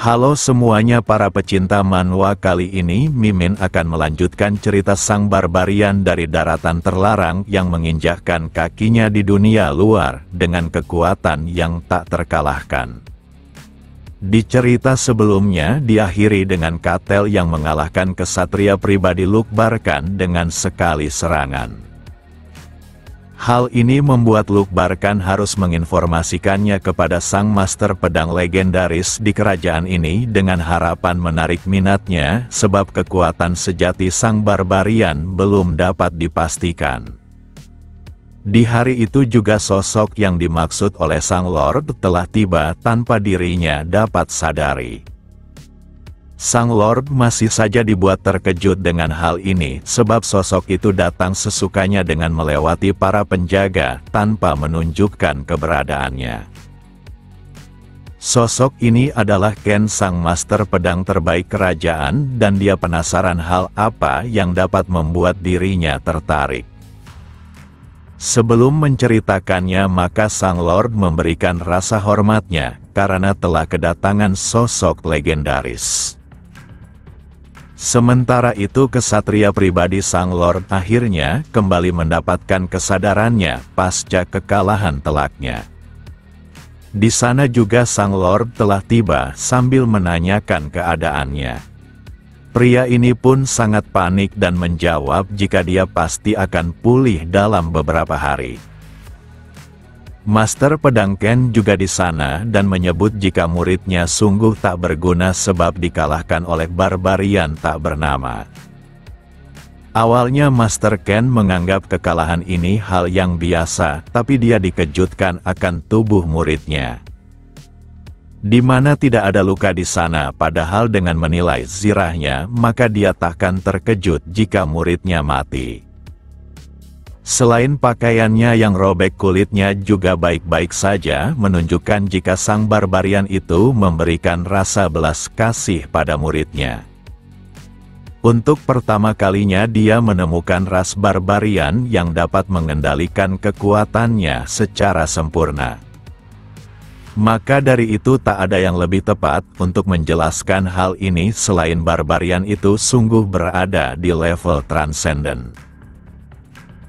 Halo semuanya para pecinta manhwa, kali ini Mimin akan melanjutkan cerita sang barbarian dari daratan terlarang yang menginjakkan kakinya di dunia luar dengan kekuatan yang tak terkalahkan. Di cerita sebelumnya diakhiri dengan Katel yang mengalahkan kesatria pribadi Lukbarkan dengan sekali serangan. Hal ini membuat Lukbarkan harus menginformasikannya kepada sang master pedang legendaris di kerajaan ini dengan harapan menarik minatnya, sebab kekuatan sejati sang barbarian belum dapat dipastikan. Di hari itu juga sosok yang dimaksud oleh sang Lord telah tiba tanpa dirinya dapat sadari. Sang Lord masih saja dibuat terkejut dengan hal ini, sebab sosok itu datang sesukanya dengan melewati para penjaga tanpa menunjukkan keberadaannya. Sosok ini adalah Ken, sang master pedang terbaik kerajaan, dan dia penasaran hal apa yang dapat membuat dirinya tertarik. Sebelum menceritakannya, maka sang Lord memberikan rasa hormatnya karena telah kedatangan sosok legendaris. Sementara itu kesatria pribadi sang Lord akhirnya kembali mendapatkan kesadarannya pasca kekalahan telaknya. Di sana juga sang Lord telah tiba sambil menanyakan keadaannya. Pria ini pun sangat panik dan menjawab jika dia pasti akan pulih dalam beberapa hari. Master pedang Ken juga di sana dan menyebut jika muridnya sungguh tak berguna sebab dikalahkan oleh barbarian tak bernama. Awalnya Master Ken menganggap kekalahan ini hal yang biasa, tapi dia dikejutkan akan tubuh muridnya, di mana tidak ada luka di sana, padahal dengan menilai zirahnya maka dia takkan terkejut jika muridnya mati. Selain pakaiannya yang robek, kulitnya juga baik-baik saja, menunjukkan jika sang barbarian itu memberikan rasa belas kasih pada muridnya. Untuk pertama kalinya dia menemukan ras barbarian yang dapat mengendalikan kekuatannya secara sempurna. Maka dari itu tak ada yang lebih tepat untuk menjelaskan hal ini selain barbarian itu sungguh berada di level transcendent.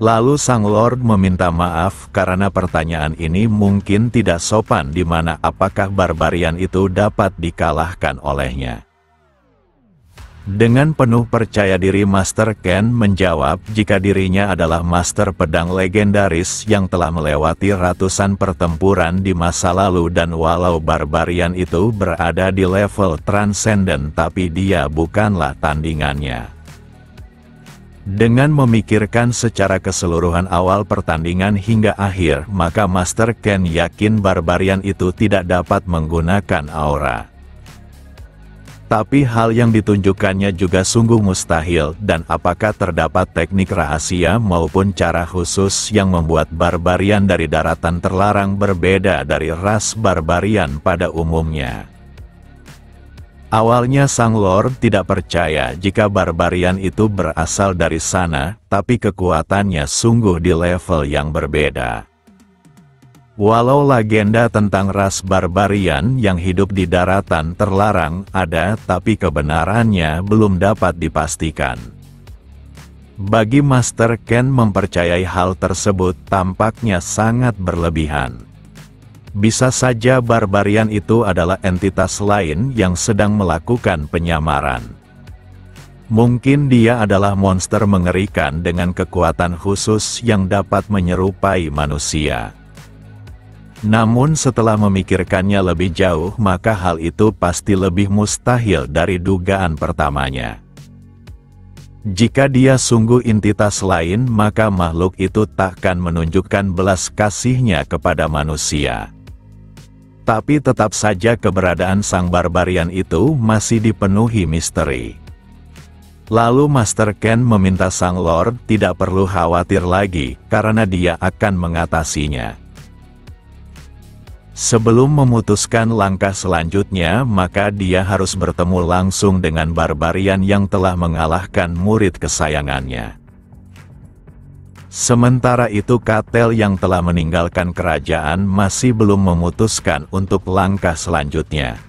Lalu sang Lord meminta maaf karena pertanyaan ini mungkin tidak sopan, di mana apakah barbarian itu dapat dikalahkan olehnya. Dengan penuh percaya diri Master Ken menjawab jika dirinya adalah master pedang legendaris yang telah melewati ratusan pertempuran di masa lalu, dan walau barbarian itu berada di level transcendent tapi dia bukanlah tandingannya. Dengan memikirkan secara keseluruhan awal pertandingan hingga akhir, maka Master Ken yakin barbarian itu tidak dapat menggunakan aura. Tapi hal yang ditunjukkannya juga sungguh mustahil, dan apakah terdapat teknik rahasia maupun cara khusus yang membuat barbarian dari daratan terlarang berbeda dari ras barbarian pada umumnya? Awalnya sang Lord tidak percaya jika barbarian itu berasal dari sana, tapi kekuatannya sungguh di level yang berbeda. Walau legenda tentang ras barbarian yang hidup di daratan terlarang ada, tapi kebenarannya belum dapat dipastikan. Bagi Master Ken, mempercayai hal tersebut tampaknya sangat berlebihan. Bisa saja barbarian itu adalah entitas lain yang sedang melakukan penyamaran. Mungkin dia adalah monster mengerikan dengan kekuatan khusus yang dapat menyerupai manusia. Namun setelah memikirkannya lebih jauh, maka hal itu pasti lebih mustahil dari dugaan pertamanya. Jika dia sungguh entitas lain, maka makhluk itu takkan menunjukkan belas kasihnya kepada manusia. Tapi tetap saja keberadaan sang barbarian itu masih dipenuhi misteri. Lalu Master Ken meminta sang Lord tidak perlu khawatir lagi, karena dia akan mengatasinya. Sebelum memutuskan langkah selanjutnya, maka dia harus bertemu langsung dengan barbarian yang telah mengalahkan murid kesayangannya. Sementara itu Katel yang telah meninggalkan kerajaan masih belum memutuskan untuk langkah selanjutnya.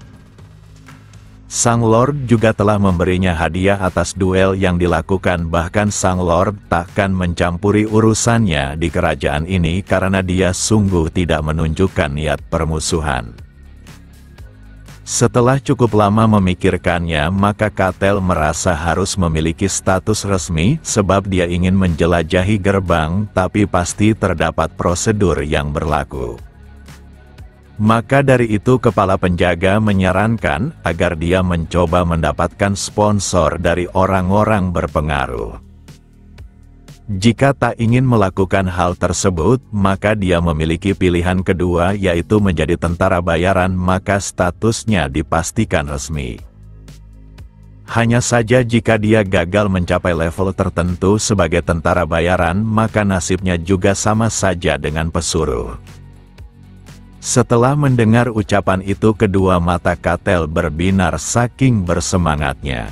Sang Lord juga telah memberinya hadiah atas duel yang dilakukan, bahkan Sang Lord takkan mencampuri urusannya di kerajaan ini karena dia sungguh tidak menunjukkan niat permusuhan. Setelah cukup lama memikirkannya, maka Katel merasa harus memiliki status resmi sebab dia ingin menjelajahi gerbang, tapi pasti terdapat prosedur yang berlaku. Maka dari itu kepala penjaga menyarankan agar dia mencoba mendapatkan sponsor dari orang-orang berpengaruh. Jika tak ingin melakukan hal tersebut, maka dia memiliki pilihan kedua, yaitu menjadi tentara bayaran, maka statusnya dipastikan resmi. Hanya saja jika dia gagal mencapai level tertentu sebagai tentara bayaran, maka nasibnya juga sama saja dengan pesuruh. Setelah mendengar ucapan itu, kedua mata Katel berbinar saking bersemangatnya.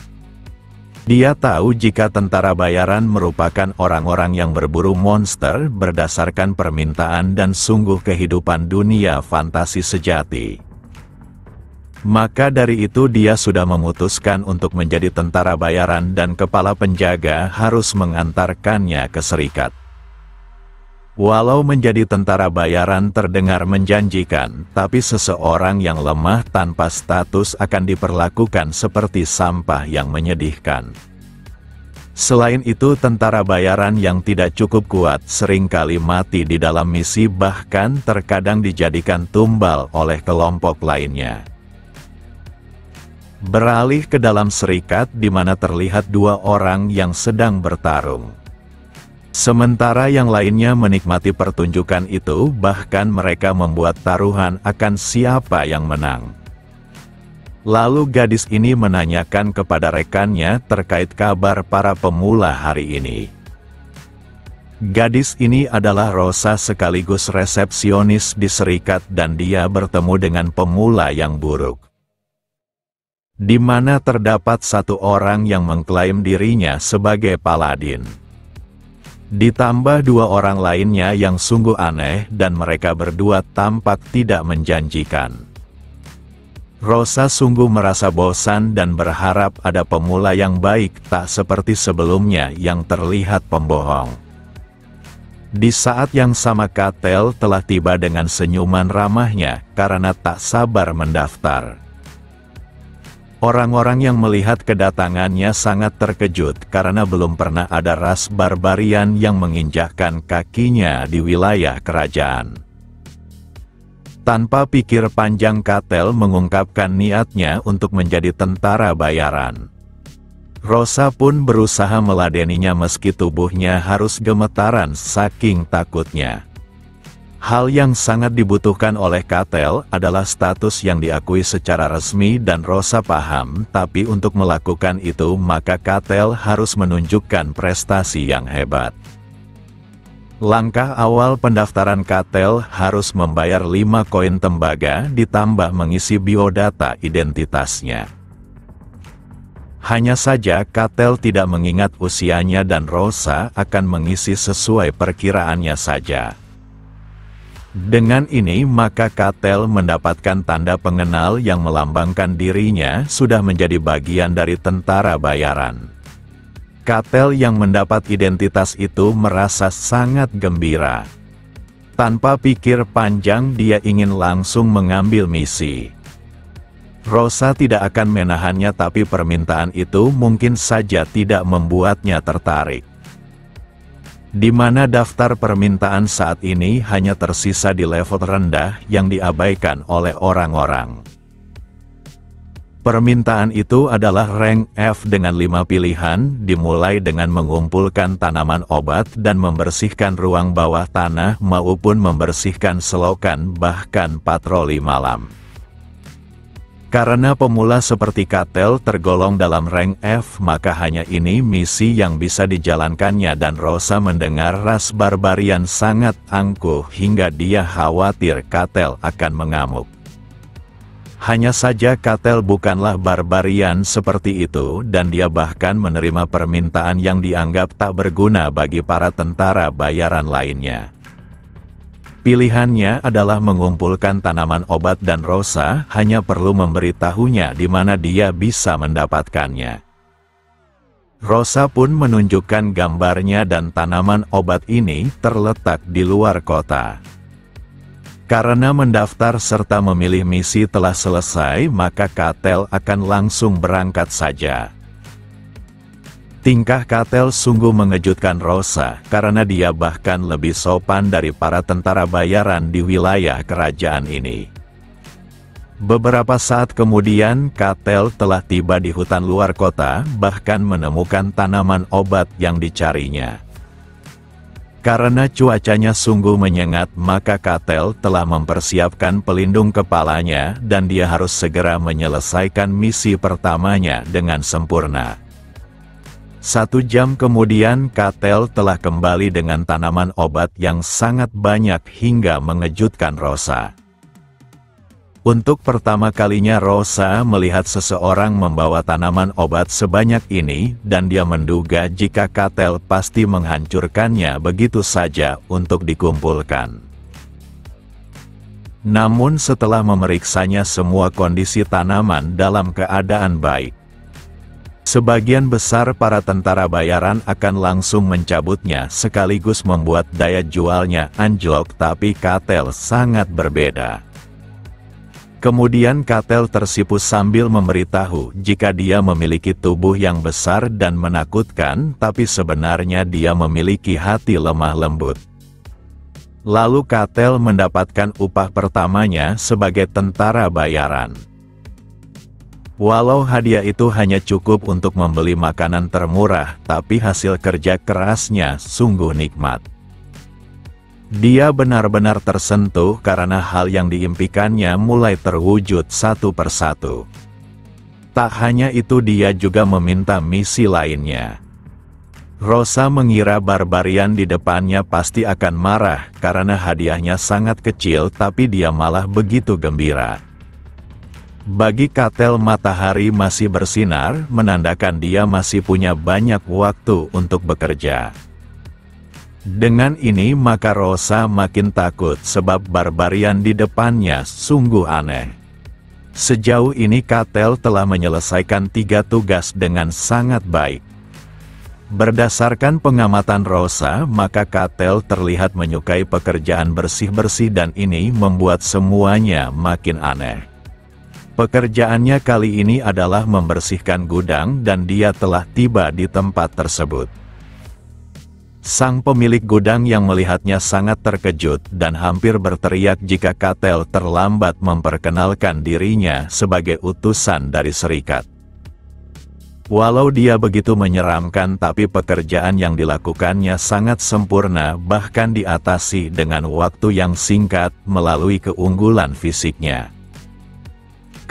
Dia tahu jika tentara bayaran merupakan orang-orang yang berburu monster berdasarkan permintaan dan sungguh kehidupan dunia fantasi sejati. Maka dari itu dia sudah memutuskan untuk menjadi tentara bayaran dan kepala penjaga harus mengantarkannya ke serikat. Walau menjadi tentara bayaran terdengar menjanjikan, tapi seseorang yang lemah tanpa status akan diperlakukan seperti sampah yang menyedihkan. Selain itu, tentara bayaran yang tidak cukup kuat seringkali mati di dalam misi, bahkan terkadang dijadikan tumbal oleh kelompok lainnya. Beralih ke dalam serikat di mana terlihat dua orang yang sedang bertarung. Sementara yang lainnya menikmati pertunjukan itu, bahkan mereka membuat taruhan akan siapa yang menang. Lalu gadis ini menanyakan kepada rekannya terkait kabar para pemula hari ini. Gadis ini adalah Rosa, sekaligus resepsionis di serikat, dan dia bertemu dengan pemula yang buruk. Di mana terdapat satu orang yang mengklaim dirinya sebagai paladin. Ditambah dua orang lainnya yang sungguh aneh, dan mereka berdua tampak tidak menjanjikan. Rosa sungguh merasa bosan dan berharap ada pemula yang baik, tak seperti sebelumnya yang terlihat pembohong. Di saat yang sama Katel telah tiba dengan senyuman ramahnya karena tak sabar mendaftar. Orang-orang yang melihat kedatangannya sangat terkejut karena belum pernah ada ras barbarian yang menginjakkan kakinya di wilayah kerajaan. Tanpa pikir panjang, Katel mengungkapkan niatnya untuk menjadi tentara bayaran. Rosa pun berusaha meladeninya meski tubuhnya harus gemetaran saking takutnya. Hal yang sangat dibutuhkan oleh Katel adalah status yang diakui secara resmi dan Rosa paham, tapi untuk melakukan itu maka Katel harus menunjukkan prestasi yang hebat. Langkah awal pendaftaran Katel harus membayar 5 koin tembaga ditambah mengisi biodata identitasnya. Hanya saja Katel tidak mengingat usianya dan Rosa akan mengisi sesuai perkiraannya saja. Dengan ini maka Katel mendapatkan tanda pengenal yang melambangkan dirinya sudah menjadi bagian dari tentara bayaran. Katel yang mendapat identitas itu merasa sangat gembira. Tanpa pikir panjang dia ingin langsung mengambil misi. Rosa tidak akan menahannya, tapi permintaan itu mungkin saja tidak membuatnya tertarik. Di mana daftar permintaan saat ini hanya tersisa di level rendah yang diabaikan oleh orang-orang. Permintaan itu adalah rank F dengan 5 pilihan, dimulai dengan mengumpulkan tanaman obat dan membersihkan ruang bawah tanah maupun membersihkan selokan, bahkan patroli malam. Karena pemula seperti Katel tergolong dalam rank F, maka hanya ini misi yang bisa dijalankannya, dan Rosa mendengar ras barbarian sangat angkuh hingga dia khawatir Katel akan mengamuk. Hanya saja Katel bukanlah barbarian seperti itu, dan dia bahkan menerima permintaan yang dianggap tak berguna bagi para tentara bayaran lainnya. Pilihannya adalah mengumpulkan tanaman obat dan Rosa hanya perlu memberitahunya di mana dia bisa mendapatkannya. Rosa pun menunjukkan gambarnya dan tanaman obat ini terletak di luar kota. Karena mendaftar serta memilih misi telah selesai, maka Katel akan langsung berangkat saja. Tingkah Katel sungguh mengejutkan Rosa, karena dia bahkan lebih sopan dari para tentara bayaran di wilayah kerajaan ini. Beberapa saat kemudian, Katel telah tiba di hutan luar kota, bahkan menemukan tanaman obat yang dicarinya. Karena cuacanya sungguh menyengat, maka Katel telah mempersiapkan pelindung kepalanya, dan dia harus segera menyelesaikan misi pertamanya dengan sempurna. 1 jam kemudian Katel telah kembali dengan tanaman obat yang sangat banyak hingga mengejutkan Rosa. Untuk pertama kalinya Rosa melihat seseorang membawa tanaman obat sebanyak ini dan dia menduga jika Katel pasti menghancurkannya begitu saja untuk dikumpulkan. Namun setelah memeriksanya semua kondisi tanaman dalam keadaan baik. Sebagian besar para tentara bayaran akan langsung mencabutnya sekaligus membuat daya jualnya anjlok, tapi Katel sangat berbeda. Kemudian Katel tersipu sambil memberitahu jika dia memiliki tubuh yang besar dan menakutkan, tapi sebenarnya dia memiliki hati lemah lembut. Lalu Katel mendapatkan upah pertamanya sebagai tentara bayaran. Walau hadiah itu hanya cukup untuk membeli makanan termurah, tapi hasil kerja kerasnya sungguh nikmat. Dia benar-benar tersentuh karena hal yang diimpikannya mulai terwujud satu persatu. Tak hanya itu, dia juga meminta misi lainnya. Rosa mengira barbarian di depannya pasti akan marah karena hadiahnya sangat kecil, tapi dia malah begitu gembira. Bagi Katel, matahari masih bersinar, menandakan dia masih punya banyak waktu untuk bekerja. Dengan ini maka Rosa makin takut sebab barbarian di depannya sungguh aneh. Sejauh ini Katel telah menyelesaikan 3 tugas dengan sangat baik. Berdasarkan pengamatan Rosa, maka Katel terlihat menyukai pekerjaan bersih-bersih dan ini membuat semuanya makin aneh. Pekerjaannya kali ini adalah membersihkan gudang dan dia telah tiba di tempat tersebut. Sang pemilik gudang yang melihatnya sangat terkejut dan hampir berteriak jika Katel terlambat memperkenalkan dirinya sebagai utusan dari serikat. Walau dia begitu menyeramkan, tapi pekerjaan yang dilakukannya sangat sempurna, bahkan diatasi dengan waktu yang singkat melalui keunggulan fisiknya.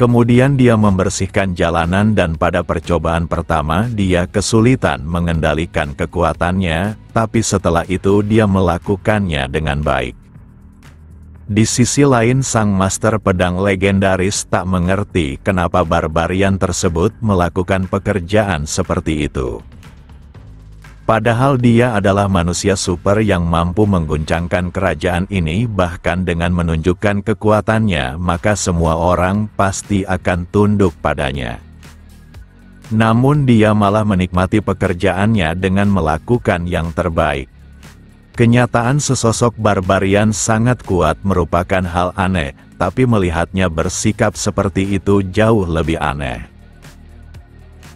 Kemudian dia membersihkan jalanan dan pada percobaan pertama dia kesulitan mengendalikan kekuatannya, tapi setelah itu dia melakukannya dengan baik. Di sisi lain, sang master pedang legendaris tak mengerti kenapa barbarian tersebut melakukan pekerjaan seperti itu. Padahal dia adalah manusia super yang mampu mengguncangkan kerajaan ini, bahkan dengan menunjukkan kekuatannya, maka semua orang pasti akan tunduk padanya. Namun dia malah menikmati pekerjaannya dengan melakukan yang terbaik. Kenyataan sesosok barbarian sangat kuat merupakan hal aneh, tapi melihatnya bersikap seperti itu jauh lebih aneh.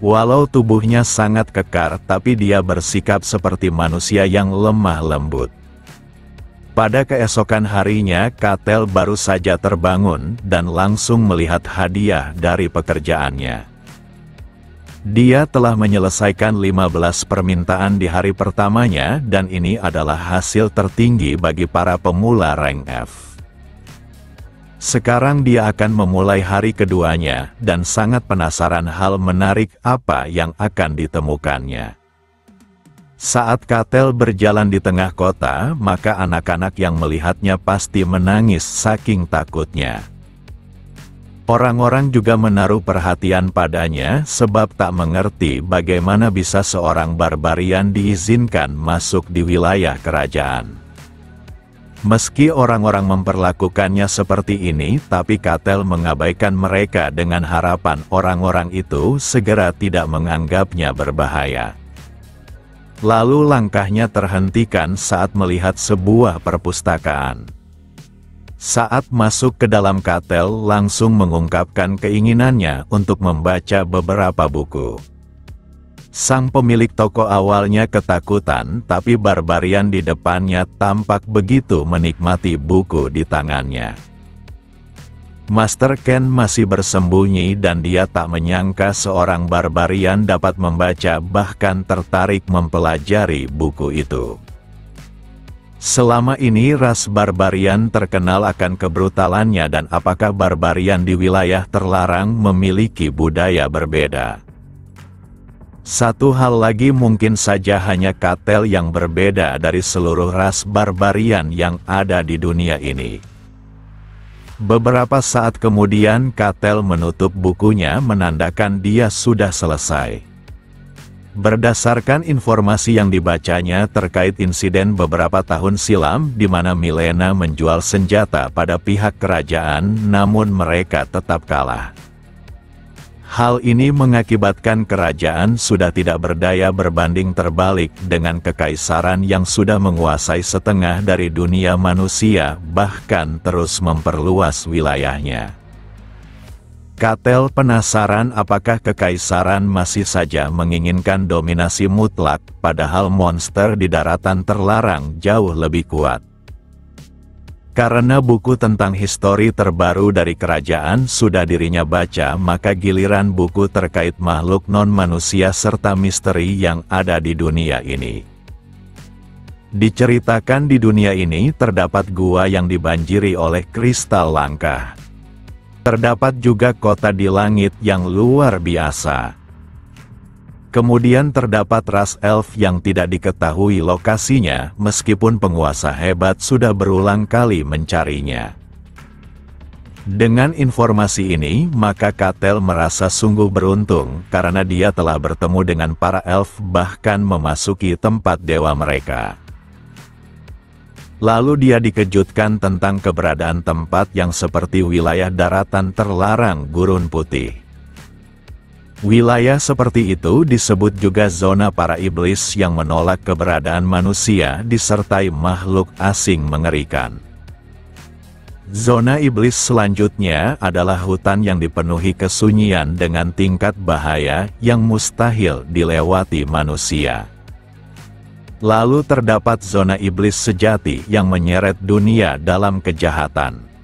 Walau tubuhnya sangat kekar, tapi dia bersikap seperti manusia yang lemah lembut. Pada keesokan harinya, Katel baru saja terbangun dan langsung melihat hadiah dari pekerjaannya. Dia telah menyelesaikan 15 permintaan di hari pertamanya dan ini adalah hasil tertinggi bagi para pemula rank F. Sekarang dia akan memulai hari keduanya, dan sangat penasaran hal menarik apa yang akan ditemukannya. Saat Katel berjalan di tengah kota, maka anak-anak yang melihatnya pasti menangis saking takutnya. Orang-orang juga menaruh perhatian padanya, sebab tak mengerti bagaimana bisa seorang barbarian diizinkan masuk di wilayah kerajaan. Meski orang-orang memperlakukannya seperti ini, tapi Cattell mengabaikan mereka dengan harapan orang-orang itu segera tidak menganggapnya berbahaya. Lalu langkahnya terhentikan saat melihat sebuah perpustakaan. Saat masuk ke dalam, Cattell langsung mengungkapkan keinginannya untuk membaca beberapa buku. Sang pemilik toko awalnya ketakutan, tapi barbarian di depannya tampak begitu menikmati buku di tangannya. Master Ken masih bersembunyi dan dia tak menyangka seorang barbarian dapat membaca bahkan tertarik mempelajari buku itu. Selama ini ras barbarian terkenal akan kebrutalannya, dan apakah barbarian di wilayah terlarang memiliki budaya berbeda? Satu hal lagi, mungkin saja hanya Cattell yang berbeda dari seluruh ras barbarian yang ada di dunia ini. Beberapa saat kemudian Cattell menutup bukunya menandakan dia sudah selesai. Berdasarkan informasi yang dibacanya terkait insiden beberapa tahun silam di mana Milena menjual senjata pada pihak kerajaan, namun mereka tetap kalah. Hal ini mengakibatkan kerajaan sudah tidak berdaya berbanding terbalik dengan kekaisaran yang sudah menguasai setengah dari dunia manusia, bahkan terus memperluas wilayahnya. Cattell penasaran apakah kekaisaran masih saja menginginkan dominasi mutlak, padahal monster di daratan terlarang jauh lebih kuat. Karena buku tentang histori terbaru dari kerajaan sudah dirinya baca, maka giliran buku terkait makhluk non-manusia serta misteri yang ada di dunia ini. Diceritakan di dunia ini terdapat gua yang dibanjiri oleh kristal langka. Terdapat juga kota di langit yang luar biasa. Kemudian terdapat ras elf yang tidak diketahui lokasinya, meskipun penguasa hebat sudah berulang kali mencarinya. Dengan informasi ini, maka Cattell merasa sungguh beruntung, karena dia telah bertemu dengan para elf bahkan memasuki tempat dewa mereka. Lalu dia dikejutkan tentang keberadaan tempat yang seperti wilayah daratan terlarang gurun putih. Wilayah seperti itu disebut juga zona para iblis yang menolak keberadaan manusia disertai makhluk asing mengerikan. Zona iblis selanjutnya adalah hutan yang dipenuhi kesunyian dengan tingkat bahaya yang mustahil dilewati manusia. Lalu terdapat zona iblis sejati yang menyeret dunia dalam kejahatan.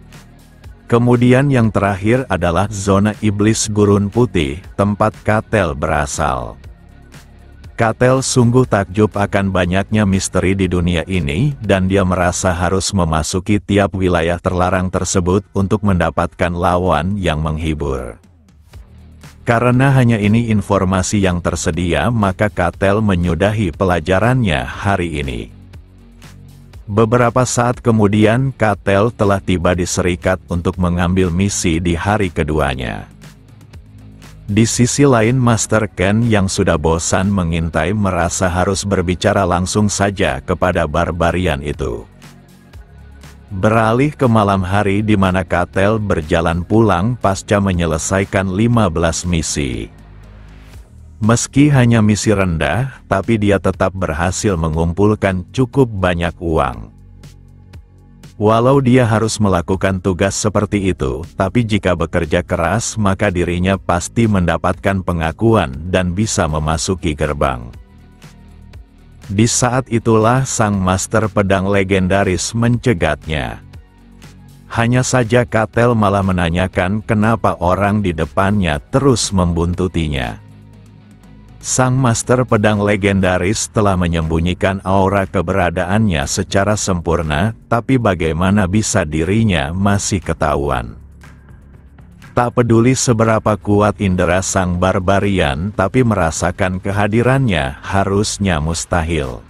Kemudian yang terakhir adalah zona iblis gurun putih, tempat Cattell berasal. Cattell sungguh takjub akan banyaknya misteri di dunia ini, dan dia merasa harus memasuki tiap wilayah terlarang tersebut untuk mendapatkan lawan yang menghibur. Karena hanya ini informasi yang tersedia, maka Cattell menyudahi pelajarannya hari ini. Beberapa saat kemudian Cattell telah tiba di Serikat untuk mengambil misi di hari keduanya. Di sisi lain, Master Ken yang sudah bosan mengintai merasa harus berbicara langsung saja kepada barbarian itu. Beralih ke malam hari di mana Cattell berjalan pulang pasca menyelesaikan 15 misi. Meski hanya misi rendah, tapi dia tetap berhasil mengumpulkan cukup banyak uang. Walau dia harus melakukan tugas seperti itu, tapi jika bekerja keras maka dirinya pasti mendapatkan pengakuan dan bisa memasuki gerbang. Di saat itulah sang master pedang legendaris mencegatnya. Hanya saja Cattell malah menanyakan kenapa orang di depannya terus membuntutinya. Sang master pedang legendaris telah menyembunyikan aura keberadaannya secara sempurna, tapi bagaimana bisa dirinya masih ketahuan? Tak peduli seberapa kuat indera sang barbarian, tapi merasakan kehadirannya harusnya mustahil.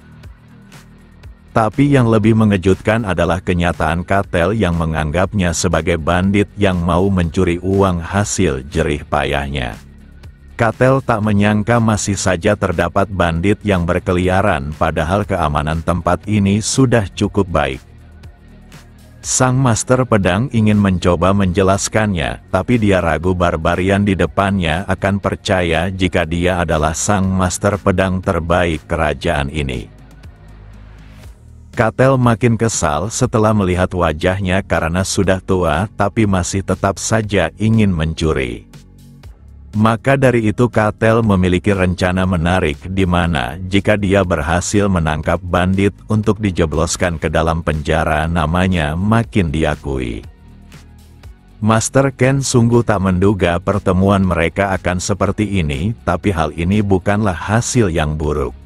Tapi yang lebih mengejutkan adalah kenyataan Cattell yang menganggapnya sebagai bandit yang mau mencuri uang hasil jerih payahnya. Cattell tak menyangka masih saja terdapat bandit yang berkeliaran, padahal keamanan tempat ini sudah cukup baik. Sang Master Pedang ingin mencoba menjelaskannya, tapi dia ragu barbarian di depannya akan percaya jika dia adalah Sang Master Pedang terbaik kerajaan ini. Katel makin kesal setelah melihat wajahnya karena sudah tua tapi masih tetap saja ingin mencuri. Maka dari itu Katel memiliki rencana menarik di mana jika dia berhasil menangkap bandit untuk dijebloskan ke dalam penjara namanya makin diakui. Master Ken sungguh tak menduga pertemuan mereka akan seperti ini, tapi hal ini bukanlah hasil yang buruk.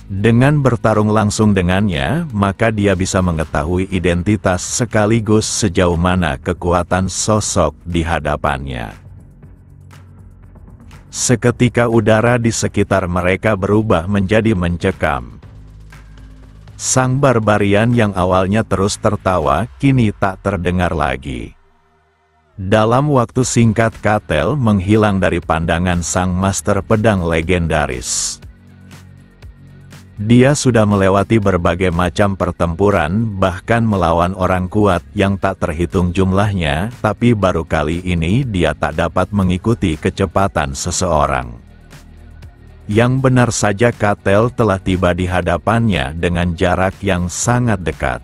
Dengan bertarung langsung dengannya, maka dia bisa mengetahui identitas sekaligus sejauh mana kekuatan sosok di hadapannya. Seketika udara di sekitar mereka berubah menjadi mencekam. Sang barbarian yang awalnya terus tertawa, kini tak terdengar lagi. Dalam waktu singkat Katel menghilang dari pandangan Sang Master Pedang legendaris. Dia sudah melewati berbagai macam pertempuran, bahkan melawan orang kuat yang tak terhitung jumlahnya, tapi baru kali ini dia tak dapat mengikuti kecepatan seseorang. Yang benar saja Katel telah tiba di hadapannya dengan jarak yang sangat dekat.